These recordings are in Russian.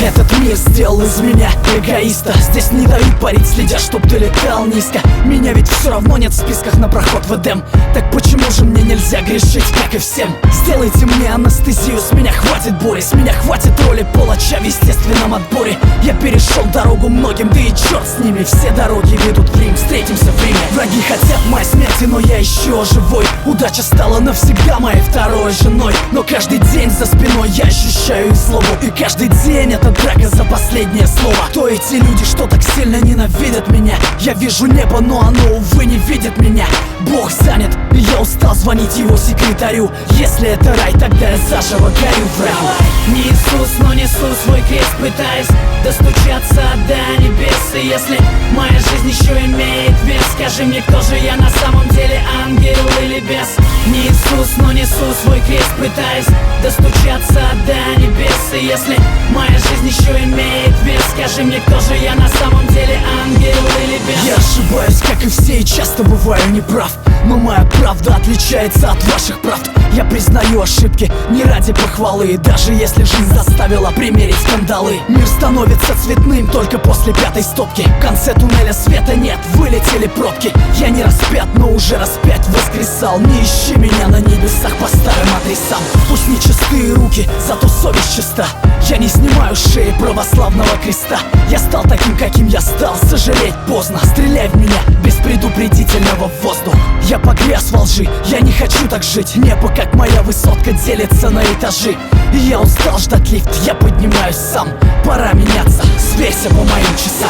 Этот мир сделал из меня эгоиста. Здесь не дают парить, следя, чтоб ты летал низко. Меня ведь все равно нет в списках на проход в Эдем. Так почему же мне нельзя грешить, как и всем? Сделайте мне анестезию, с меня хватит боли. С меня хватит роли палача в естественном отборе. Я перешел дорогу многим, да и черт с ними. Все дороги ведут в Рим, встретимся в Риме. Враги хотят моей смерти, но я еще живой. Удача стала навсегда моей второй женой. Но каждый день за спиной я ощущаю их злобу. И каждый день это драка за последнее слово. Кто эти люди, что так сильно ненавидят меня? Я вижу небо, но оно, увы, не видит меня. Бог занят, и я устал звонить его секретарю. Если это рай, тогда я заживо горю в раю. Не Иисус, но несу свой крест, пытаясь достучаться до небес. И если моя жизнь еще имеет вес, скажи мне, кто же я на самом деле, ангел или бес? Не Иисус, но несу свой крест, пытаясь достучаться до небес. И если моя жизнь еще имеет вес, скажи мне, кто же я на самом деле, ангел или бес? Я ошибаюсь, как и все, и часто бываю неправ. Но моя правда отличается от ваших правд. Я признаю ошибки не ради похвалы. И даже если жизнь заставила примерить скандалы, мир становится цветным только после пятой стопки. В конце туннеля света нет, вылетели пробки. Я не распят, но уже распять воскресал. Не ищи меня на небесах по старым адресам. Пусть не чистые руки, зато совесть чиста. Я не снимаю шеи православного креста. Я стал таким, каким я стал, сожалеть поздно. Стреляй в меня без предупредительного в воздух. Я погряз во лжи, я не хочу так жить. Небо, как моя высотка, делится на этажи. И я устал ждать лифт, я поднимаюсь сам. Пора меняться, сверься по моим часам.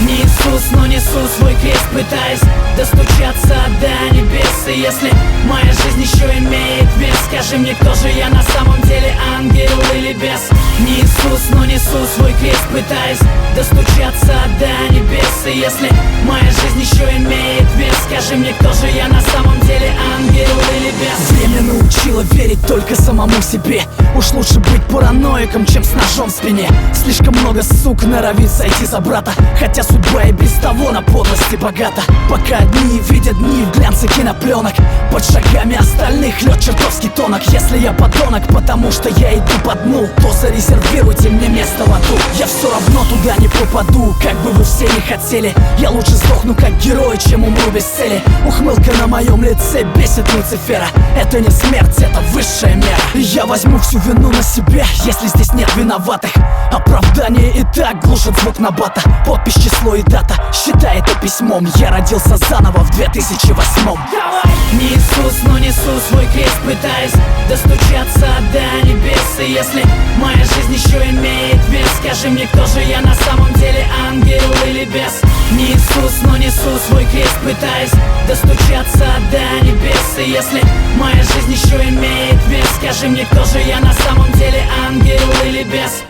Не Иисус, но несу свой крест, пытаясь достучаться до небес. И если моя жизнь еще имеет вес, скажи мне, кто же я на самом деле, ангел или бес? Не Иисус, но несу свой крест, пытаясь достучаться до небес. И если моя жизнь еще имеет вес, скажи мне, кто же я на самом деле, ангел или бес? Время научило верить только самому себе. Уж лучше быть параноиком, чем с ножом в спине. Слишком много сук норовит сойти за брата, хотя судьба и без того на подлости богата. Пока одни видят дни в глянце кинопленок, под шагами остальных лед чертовски тонок. Если я подонок, потому что я иду по дну, то зарезервируйте мне место в аду. Я все равно туда не попаду, как бы вы все не хотели. Я лучше сдохну как герой, чем умру без цели. Ухмылка на моем лице бесит Люцифера. Это не смерть, это высшая мера. И я возьму всю вину на себя, если здесь нет виноватых. Оправдание и так глушит звук набата. Подпись, число и дата, считай это письмом. Я родился заново в 2008. Не Иисус, но несу свой крест, пытаясь достучаться до небес. И если моя жизнь еще имеет вес, скажи мне, кто же я на самом деле, ангел или бес? Не Иисус, но несу свой крест, пытаясь достучаться до небес. И если моя жизнь еще имеет вес, скажи мне, кто же я на самом деле, ангел или бес?